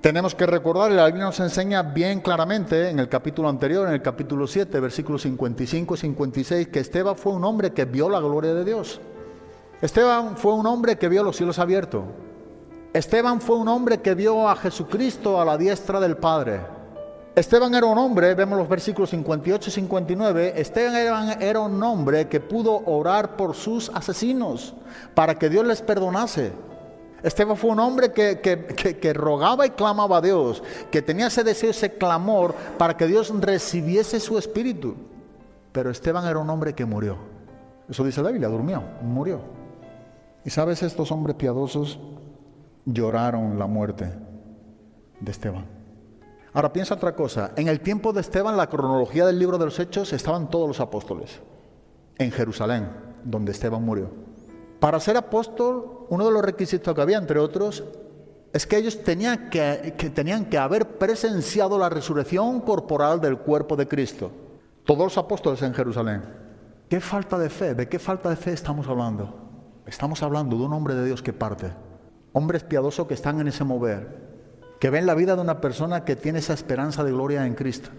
Tenemos que recordar, y la Biblia nos enseña bien claramente en el capítulo anterior, en el capítulo 7, versículos 55 y 56, que Esteban fue un hombre que vio la gloria de Dios. Esteban fue un hombre que vio los cielos abiertos. Esteban fue un hombre que vio a Jesucristo a la diestra del Padre. Esteban era un hombre, vemos los versículos 58 y 59, Esteban era un hombre que pudo orar por sus asesinos para que Dios les perdonase. Esteban fue un hombre que rogaba y clamaba a Dios, que tenía ese deseo, ese clamor para que Dios recibiese su espíritu. Pero Esteban era un hombre que murió. Eso dice la Biblia, durmió, murió. Y sabes, estos hombres piadosos lloraron la muerte de Esteban. Ahora piensa otra cosa, en el tiempo de Esteban, la cronología del libro de los Hechos, estaban todos los apóstoles en Jerusalén, donde Esteban murió. Para ser apóstol, uno de los requisitos que había, entre otros, es que ellos tenían que haber presenciado la resurrección corporal del cuerpo de Cristo. Todos los apóstoles en Jerusalén. ¿Qué falta de fe? ¿De qué falta de fe estamos hablando? Estamos hablando de un hombre de Dios que parte. Hombres piadosos que están en ese mover, que ven la vida de una persona que tiene esa esperanza de gloria en Cristo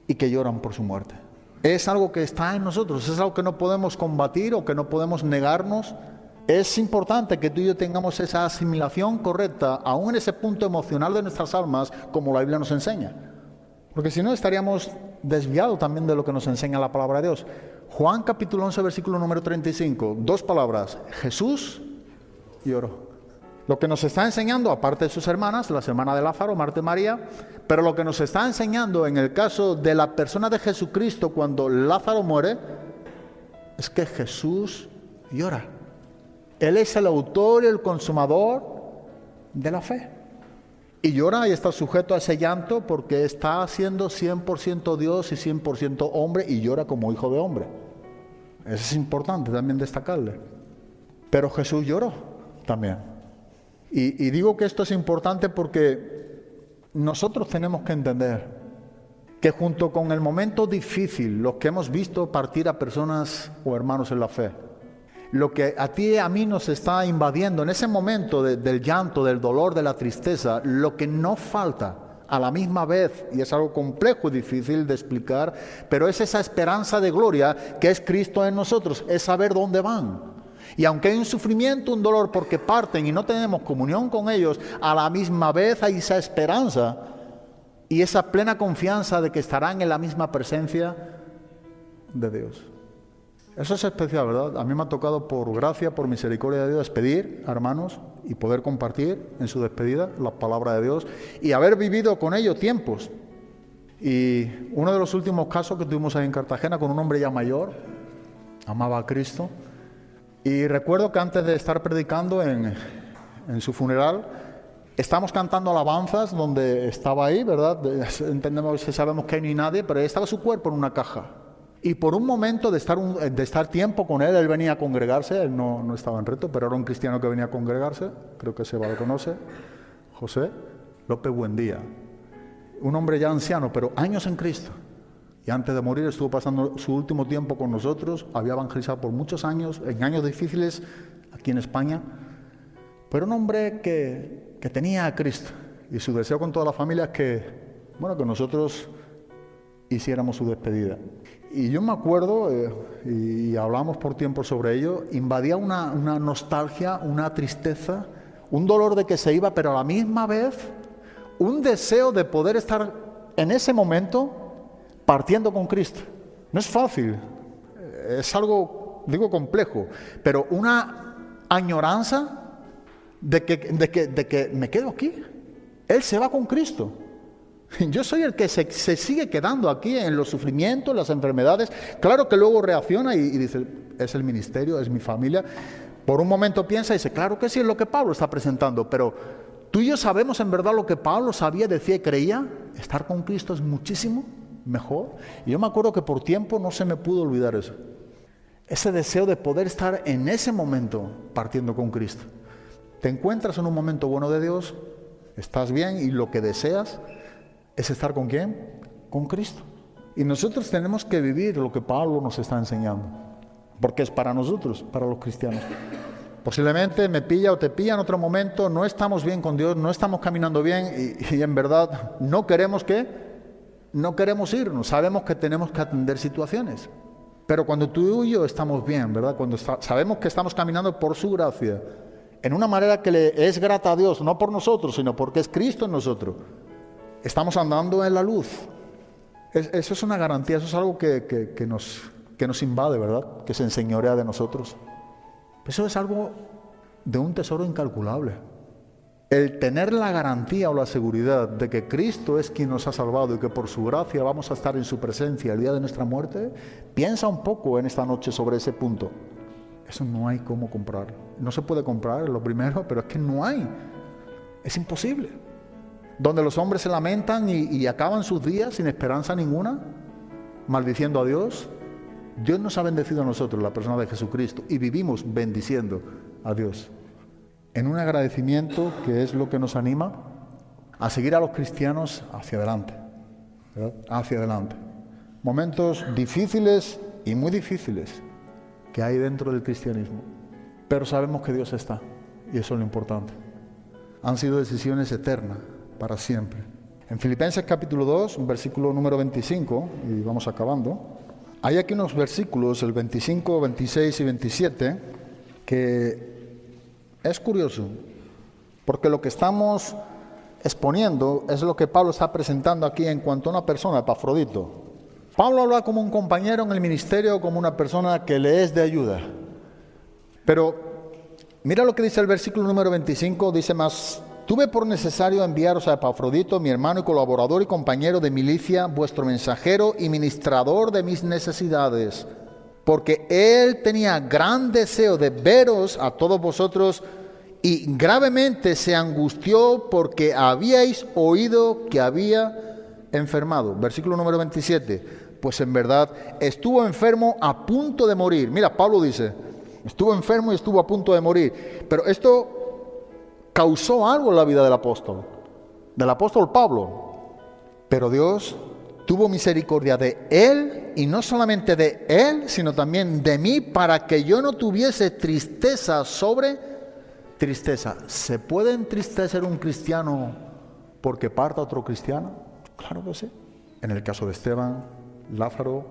y que lloran por su muerte. Es algo que está en nosotros, es algo que no podemos combatir o que no podemos negarnos. Es importante que tú y yo tengamos esa asimilación correcta, aún en ese punto emocional de nuestras almas, como la Biblia nos enseña. Porque si no, estaríamos desviados también de lo que nos enseña la palabra de Dios. Juan capítulo 11, versículo número 35, 2 palabras, Jesús lloró. Lo que nos está enseñando, aparte de sus hermanas, las hermanas de Lázaro, Marta y María, pero lo que nos está enseñando en el caso de la persona de Jesucristo cuando Lázaro muere, es que Jesús llora. Él es el autor y el consumador de la fe. Y llora y está sujeto a ese llanto porque está siendo 100% Dios y 100% hombre y llora como hijo de hombre. Eso es importante también destacarle. Pero Jesús lloró también. Y digo que esto es importante porque nosotros tenemos que entender que junto con el momento difícil, los que hemos visto partir a personas o hermanos en la fe, lo que a ti y a mí nos está invadiendo en ese momento del llanto, del dolor, de la tristeza, lo que no falta a la misma vez, y es algo complejo y difícil de explicar, pero es esa esperanza de gloria que es Cristo en nosotros, es saber dónde van. Y aunque hay un sufrimiento, un dolor porque parten y no tenemos comunión con ellos, a la misma vez hay esa esperanza y esa plena confianza de que estarán en la misma presencia de Dios. Eso es especial, ¿verdad? A mí me ha tocado por gracia, por misericordia de Dios, despedir a hermanos y poder compartir en su despedida la palabra de Dios y haber vivido con ellos tiempos. Y uno de los últimos casos que tuvimos ahí en Cartagena con un hombre ya mayor, amaba a Cristo. Y recuerdo que antes de estar predicando en su funeral, estamos cantando alabanzas donde estaba ahí, ¿verdad? Entendemos, sabemos que no hay nadie, pero ahí estaba su cuerpo en una caja. Y por un momento de estar tiempo con él venía a congregarse, él no estaba en reto, pero era un cristiano que venía a congregarse, creo que Seba lo conoce, José López Buendía. Un hombre ya anciano, pero años en Cristo. Y antes de morir estuvo pasando su último tiempo con nosotros, había evangelizado por muchos años, en años difíciles aquí en España, pero un hombre que tenía a Cristo y su deseo con toda la familia es que nosotros hiciéramos su despedida. Y yo me acuerdo, y hablamos por tiempo sobre ello, invadía una nostalgia, una tristeza, un dolor de que se iba, pero a la misma vez un deseo de poder estar en ese momento partiendo con Cristo. No es fácil, es algo, digo, complejo, pero una añoranza de que me quedo aquí. Él se va con Cristo. Yo soy el que se sigue quedando aquí en los sufrimientos, las enfermedades. Claro que luego reacciona y dice, es el ministerio, es mi familia. Por un momento piensa y dice, claro que sí, es lo que Pablo está presentando, pero tú y yo sabemos en verdad lo que Pablo sabía, decía y creía. Estar con Cristo es muchísimo mejor. Y yo me acuerdo que por tiempo no se me pudo olvidar eso. Ese deseo de poder estar en ese momento partiendo con Cristo. Te encuentras en un momento bueno de Dios, estás bien y lo que deseas es estar ¿con quién? Con Cristo. Y nosotros tenemos que vivir lo que Pablo nos está enseñando. porque es para nosotros, para los cristianos. Posiblemente me pilla o te pilla en otro momento, no estamos bien con Dios, no estamos caminando bien y en verdad no queremos irnos, sabemos que tenemos que atender situaciones. Pero cuando tú y yo estamos bien, ¿verdad? Cuando sabemos que estamos caminando por su gracia, en una manera que le es grata a Dios, no por nosotros, sino porque es Cristo en nosotros, estamos andando en la luz. Eso es una garantía, eso es algo que nos invade, ¿verdad? Que se enseñorea de nosotros. Eso es algo de un tesoro incalculable. El tener la garantía o la seguridad de que Cristo es quien nos ha salvado y que por su gracia vamos a estar en su presencia el día de nuestra muerte, piensa un poco en esta noche sobre ese punto. Eso no hay cómo comprar. No se puede comprar, es lo primero, pero es que no hay. Es imposible. Donde los hombres se lamentan y acaban sus días sin esperanza ninguna, maldiciendo a Dios, Dios nos ha bendecido a nosotros, la persona de Jesucristo, y vivimos bendiciendo a Dios. En un agradecimiento que es lo que nos anima a seguir a los cristianos hacia adelante, ¿verdad? Hacia adelante. Momentos difíciles y muy difíciles que hay dentro del cristianismo, pero sabemos que Dios está, y eso es lo importante. Han sido decisiones eternas, para siempre. En Filipenses capítulo 2, versículo número 25, y vamos acabando, hay aquí unos versículos, el 25, 26 y 27, que es curioso, porque lo que estamos exponiendo es lo que Pablo está presentando aquí en cuanto a una persona, Epafrodito. Pablo habla como un compañero en el ministerio, como una persona que le es de ayuda. Pero mira lo que dice el versículo número 25, dice más: tuve por necesario enviaros a Epafrodito, mi hermano y colaborador y compañero de milicia, vuestro mensajero y ministrador de mis necesidades, porque él tenía gran deseo de veros a todos vosotros y gravemente se angustió porque habíais oído que había enfermado. Versículo número 27, pues en verdad estuvo enfermo a punto de morir. Mira, Pablo dice, estuvo enfermo y estuvo a punto de morir, pero esto causó algo en la vida del apóstol Pablo. Pero Dios tuvo misericordia de él, y no solamente de él, sino también de mí, para que yo no tuviese tristeza sobre tristeza. ¿Se puede entristecer un cristiano porque parta otro cristiano? Claro que sí. En el caso de Esteban, Lázaro,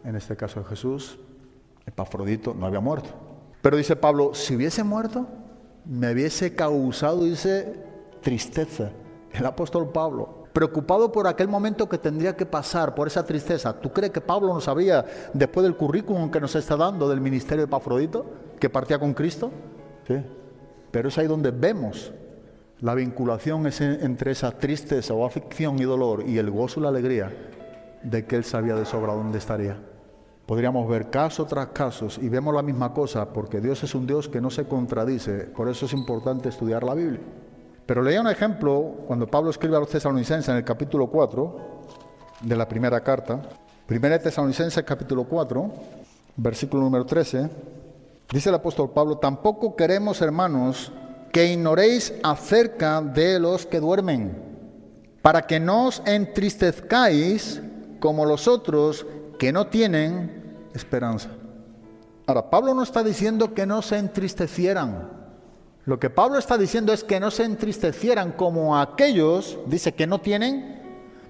en este caso de Jesús, Epafrodito no había muerto. Pero dice Pablo, si hubiese muerto, me hubiese causado, dice, tristeza. El apóstol Pablo, preocupado por aquel momento que tendría que pasar, por esa tristeza. ¿Tú crees que Pablo no sabía, después del currículum que nos está dando del ministerio de Epafrodito, que partía con Cristo? Sí. Pero es ahí donde vemos la vinculación entre esa tristeza o aflicción y dolor y el gozo y la alegría de que él sabía de sobra dónde estaría. Podríamos ver caso tras caso y vemos la misma cosa, porque Dios es un Dios que no se contradice. Por eso es importante estudiar la Biblia. Pero leía un ejemplo cuando Pablo escribe a los tesalonicenses en el capítulo 4 de la primera carta. Primera Tesalonicenses capítulo 4, versículo número 13. Dice el apóstol Pablo, tampoco queremos, hermanos, que ignoréis acerca de los que duermen, para que no os entristezcáis como los otros que no tienen esperanza. Ahora, Pablo no está diciendo que no se entristecieran. Lo que Pablo está diciendo es que no se entristecieran como aquellos, dice, que no tienen.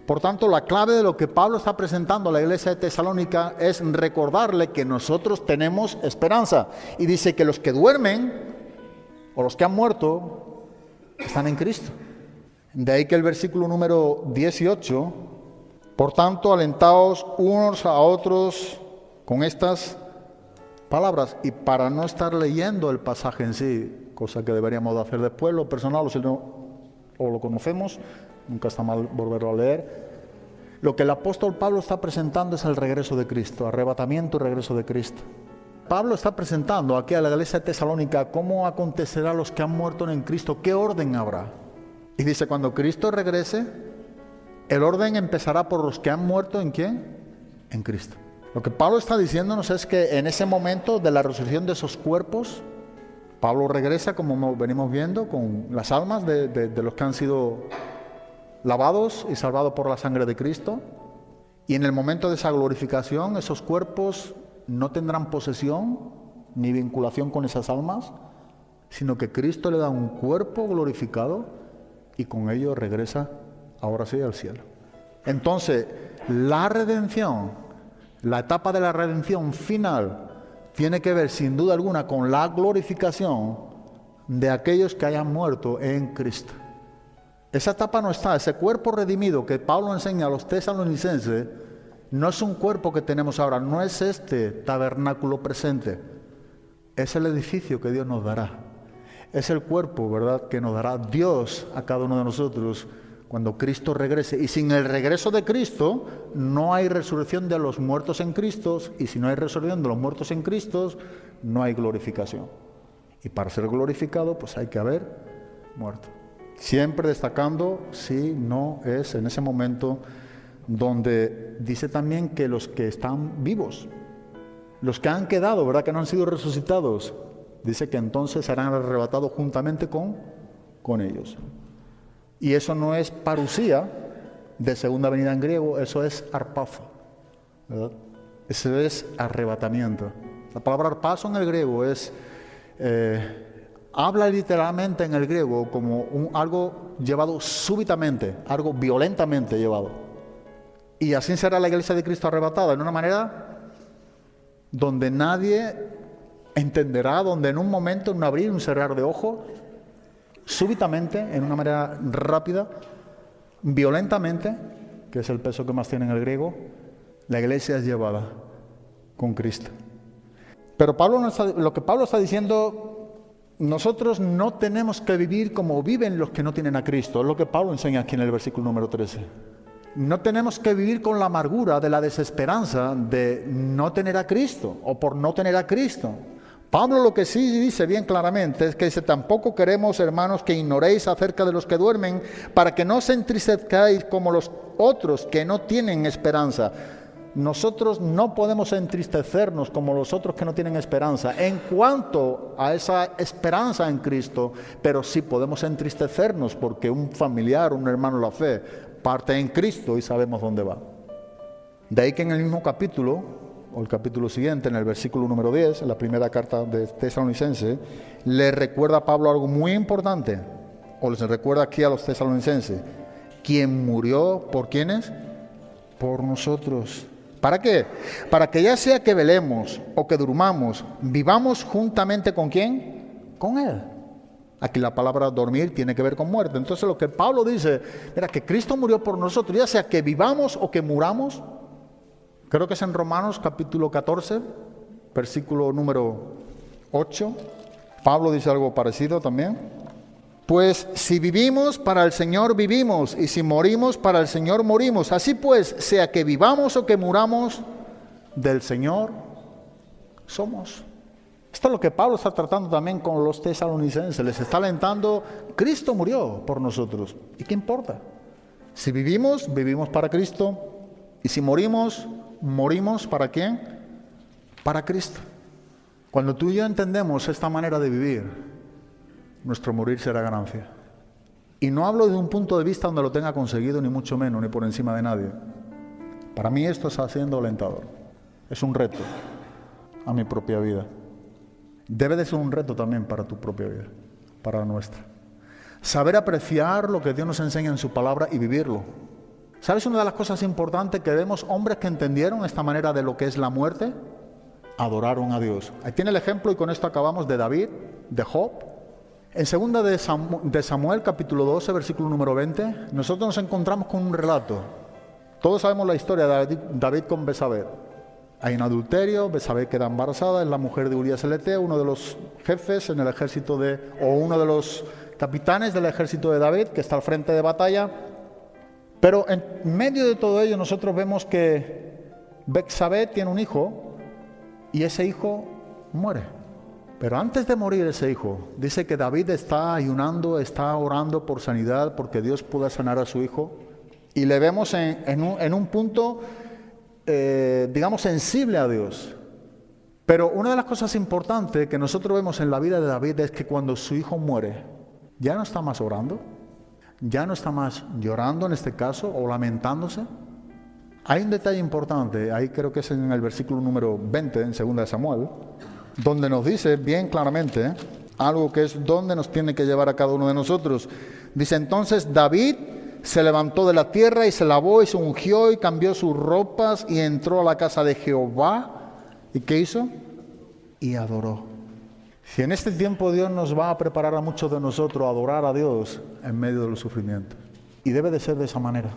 Por tanto, la clave de lo que Pablo está presentando a la iglesia de Tesalónica es recordarle que nosotros tenemos esperanza. Y dice que los que duermen o los que han muerto están en Cristo. De ahí que el versículo número 18, por tanto, alentaos unos a otros con estas palabras. Y para no estar leyendo el pasaje en sí, cosa que deberíamos de hacer después, lo personal, o si no, o lo conocemos, nunca está mal volverlo a leer. Lo que el apóstol Pablo está presentando es el regreso de Cristo, arrebatamiento y regreso de Cristo. Pablo está presentando aquí a la iglesia de Tesalónica cómo acontecerá a los que han muerto en Cristo, qué orden habrá. Y dice, cuando Cristo regrese, el orden empezará por los que han muerto, ¿en quién? En Cristo. Lo que Pablo está diciéndonos es que en ese momento de la resurrección de esos cuerpos, Pablo regresa, como venimos viendo, con las almas de los que han sido lavados y salvados por la sangre de Cristo. Y en el momento de esa glorificación, esos cuerpos no tendrán posesión ni vinculación con esas almas, sino que Cristo le da un cuerpo glorificado y con ello regresa ahora sí al cielo. Entonces, la redención, la etapa de la redención final, tiene que ver sin duda alguna con la glorificación de aquellos que hayan muerto en Cristo. Esa etapa no está, ese cuerpo redimido que Pablo enseña a los tesalonicenses, no es un cuerpo que tenemos ahora, no es este tabernáculo presente, es el edificio que Dios nos dará. Es el cuerpo, ¿verdad?, que nos dará Dios a cada uno de nosotros cuando Cristo regrese. Y sin el regreso de Cristo, no hay resurrección de los muertos en Cristo, y si no hay resurrección de los muertos en Cristo, no hay glorificación. Y para ser glorificado, pues hay que haber muerto. Siempre destacando, si no es en ese momento donde dice también que los que están vivos, los que han quedado, ¿verdad?, que no han sido resucitados, dice que entonces serán arrebatados juntamente con ellos. Y eso no es parusía de segunda venida en griego, eso es arpazo, ¿verdad? Eso es arrebatamiento. La palabra arpazo en el griego es... habla literalmente en el griego como algo llevado súbitamente, algo violentamente llevado. Y así será la iglesia de Cristo arrebatada, en una manera donde nadie entenderá, donde en un momento, en un abrir, un cerrar de ojos, súbitamente, en una manera rápida, violentamente, que es el peso que más tiene en el griego, la iglesia es llevada con Cristo. Pero lo que Pablo está diciendo, nosotros no tenemos que vivir como viven los que no tienen a Cristo. Es lo que Pablo enseña aquí en el versículo número 13. No tenemos que vivir con la amargura de la desesperanza de no tener a Cristo o por no tener a Cristo. Pablo lo que sí dice bien claramente es que dice: tampoco queremos, hermanos, que ignoréis acerca de los que duermen, para que no os entristezcáis como los otros que no tienen esperanza. Nosotros no podemos entristecernos como los otros que no tienen esperanza en cuanto a esa esperanza en Cristo, pero sí podemos entristecernos porque un familiar, un hermano de la fe, parte en Cristo y sabemos dónde va. De ahí que en el mismo capítulo, o el capítulo siguiente, en el versículo número 10, en la primera carta de Tesalonicenses, le recuerda a Pablo algo muy importante, o les recuerda aquí a los tesalonicenses, quien murió, ¿por quiénes? Por nosotros. ¿Para qué? Para que ya sea que velemos o que durmamos, vivamos juntamente ¿con quién? Con Él. Aquí la palabra dormir tiene que ver con muerte. Entonces lo que Pablo dice, mira, que Cristo murió por nosotros, ya sea que vivamos o que muramos. Creo que es en Romanos capítulo 14, versículo número 8. Pablo dice algo parecido también. Pues si vivimos, para el Señor vivimos, y si morimos, para el Señor morimos. Así pues, sea que vivamos o que muramos, del Señor somos. Esto es lo que Pablo está tratando también con los tesalonicenses. Les está alentando, Cristo murió por nosotros. ¿Y qué importa? Si vivimos, vivimos para Cristo. Y si morimos, morimos ¿para quién? Para Cristo. Cuando tú y yo entendemos esta manera de vivir, nuestro morir será ganancia. Y no hablo de un punto de vista donde lo tenga conseguido, ni mucho menos, ni por encima de nadie. Para mí esto está siendo alentador. Es un reto a mi propia vida. Debe de ser un reto también para tu propia vida, para la nuestra. Saber apreciar lo que Dios nos enseña en su palabra y vivirlo. ¿Sabes una de las cosas importantes que vemos? Hombres que entendieron esta manera de lo que es la muerte, adoraron a Dios. Ahí tiene el ejemplo, y con esto acabamos, de David, de Job. En 2 de Samuel, capítulo 12, versículo número 20, nosotros nos encontramos con un relato. Todos sabemos la historia de David con Betsabé. Hay un adulterio, Betsabé queda embarazada, es la mujer de Urías el Eteo, uno de los jefes en el ejército o uno de los capitanes del ejército de David, que está al frente de batalla. Pero en medio de todo ello nosotros vemos que Betsabé tiene un hijo y ese hijo muere. Pero antes de morir ese hijo, dice que David está ayunando, está orando por sanidad, porque Dios pueda sanar a su hijo. Y le vemos en un punto, digamos, sensible a Dios. Pero una de las cosas importantes que nosotros vemos en la vida de David es que cuando su hijo muere, ya no está más orando, ya no está más llorando en este caso, o lamentándose. Hay un detalle importante, ahí creo que es en el versículo número 20, en 2 de Samuel, donde nos dice bien claramente algo que es donde nos tiene que llevar a cada uno de nosotros. Dice, entonces David se levantó de la tierra y se lavó y se ungió y cambió sus ropas y entró a la casa de Jehová. ¿Y qué hizo? Y adoró. Si en este tiempo Dios nos va a preparar a muchos de nosotros a adorar a Dios en medio de los sufrimientos. Y debe de ser de esa manera.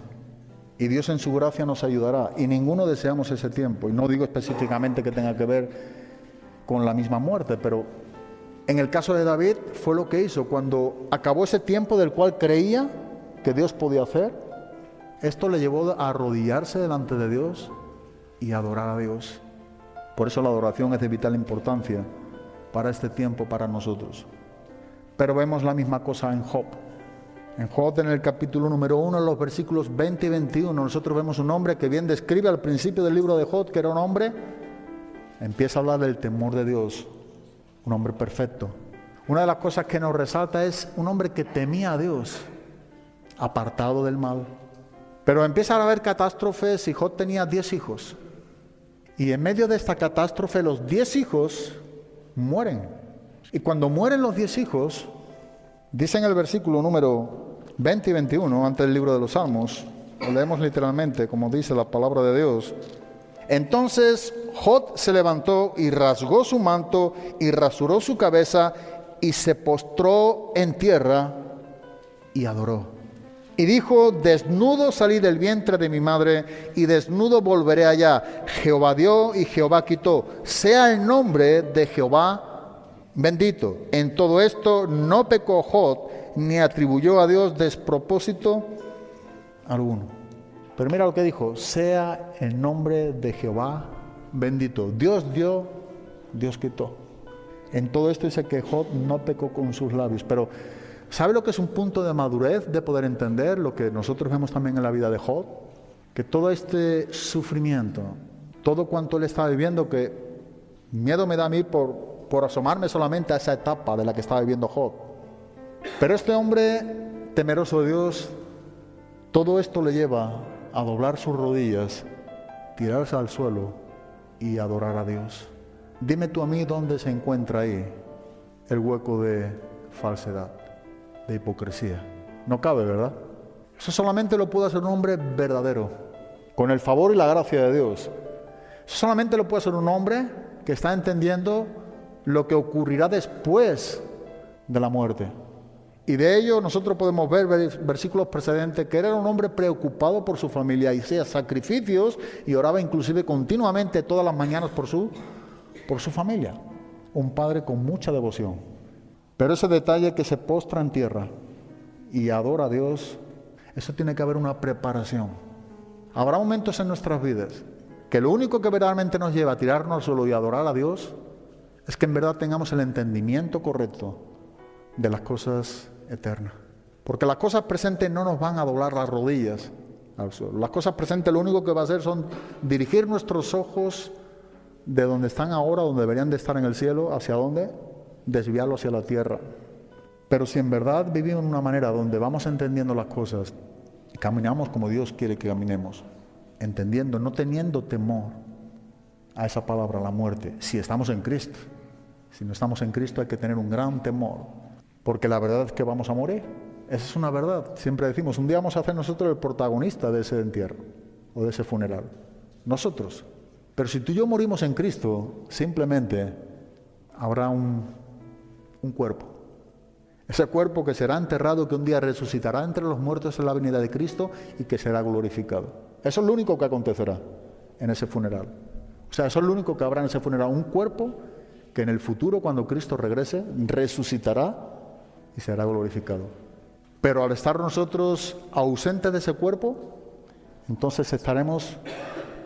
Y Dios en su gracia nos ayudará. Y ninguno deseamos ese tiempo. Y no digo específicamente que tenga que ver con la misma muerte, pero en el caso de David fue lo que hizo. Cuando acabó ese tiempo del cual creía que Dios podía hacer, esto le llevó a arrodillarse delante de Dios y adorar a Dios. Por eso la adoración es de vital importancia para este tiempo, para nosotros. Pero vemos la misma cosa en Job. En Job, en el capítulo número 1, en los versículos 20 y 21, nosotros vemos un hombre que bien describe al principio del libro de Job, que era un hombre, empieza a hablar del temor de Dios, un hombre perfecto. Una de las cosas que nos resalta es un hombre que temía a Dios, apartado del mal. Pero empiezan a haber catástrofes y Job tenía 10 hijos. Y en medio de esta catástrofe los 10 hijos mueren. Y cuando mueren los 10 hijos, dice en el versículo número 20 y 21, antes del libro de los Salmos, lo leemos literalmente como dice la palabra de Dios. Entonces Job se levantó y rasgó su manto y rasuró su cabeza y se postró en tierra y adoró. Y dijo, desnudo salí del vientre de mi madre y desnudo volveré allá. Jehová dio y Jehová quitó. Sea el nombre de Jehová bendito. En todo esto no pecó Job ni atribuyó a Dios despropósito alguno. Pero mira lo que dijo, sea el nombre de Jehová bendito. Dios dio, Dios quitó. En todo esto dice que Job no pecó con sus labios, pero ¿sabe lo que es un punto de madurez de poder entender lo que nosotros vemos también en la vida de Job? Que todo este sufrimiento, todo cuanto él estaba viviendo, que miedo me da a mí por asomarme solamente a esa etapa de la que estaba viviendo Job. Pero este hombre temeroso de Dios, todo esto le lleva a doblar sus rodillas, tirarse al suelo y adorar a Dios. Dime tú a mí dónde se encuentra ahí el hueco de falsedad, de hipocresía. No cabe, ¿verdad? Eso solamente lo puede hacer un hombre verdadero, con el favor y la gracia de Dios. Eso solamente lo puede hacer un hombre que está entendiendo lo que ocurrirá después de la muerte. Y de ello nosotros podemos ver versículos precedentes que era un hombre preocupado por su familia, hacía sacrificios y oraba inclusive continuamente todas las mañanas por su familia. Un padre con mucha devoción. Pero ese detalle que se postra en tierra y adora a Dios, eso tiene que haber una preparación. Habrá momentos en nuestras vidas que lo único que verdaderamente nos lleva a tirarnos al suelo y adorar a Dios es que en verdad tengamos el entendimiento correcto de las cosas eternas. Porque las cosas presentes no nos van a doblar las rodillas al suelo. Las cosas presentes lo único que va a hacer son dirigir nuestros ojos de donde están ahora, donde deberían de estar en el cielo, ¿hacia dónde? Desviarlo hacia la tierra. Pero si en verdad vivimos de una manera donde vamos entendiendo las cosas y caminamos como Dios quiere que caminemos, entendiendo, no teniendo temor a esa palabra, la muerte, si estamos en Cristo. Si no estamos en Cristo hay que tener un gran temor, porque la verdad es que vamos a morir. Esa es una verdad. Siempre decimos, un día vamos a ser nosotros el protagonista de ese entierro o de ese funeral. Nosotros. Pero si tú y yo morimos en Cristo, simplemente habrá un cuerpo. Ese cuerpo que será enterrado, que un día resucitará entre los muertos en la venida de Cristo y que será glorificado. Eso es lo único que acontecerá en ese funeral. O sea, eso es lo único que habrá en ese funeral. Un cuerpo que en el futuro, cuando Cristo regrese, resucitará y será glorificado. Pero al estar nosotros ausentes de ese cuerpo, entonces estaremos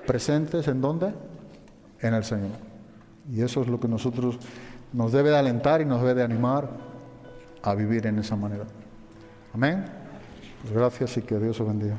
presentes ¿en dónde? En el Señor. Y eso es lo que nosotros nos debe de alentar y nos debe de animar a vivir en esa manera. Amén. Pues gracias y que Dios os bendiga.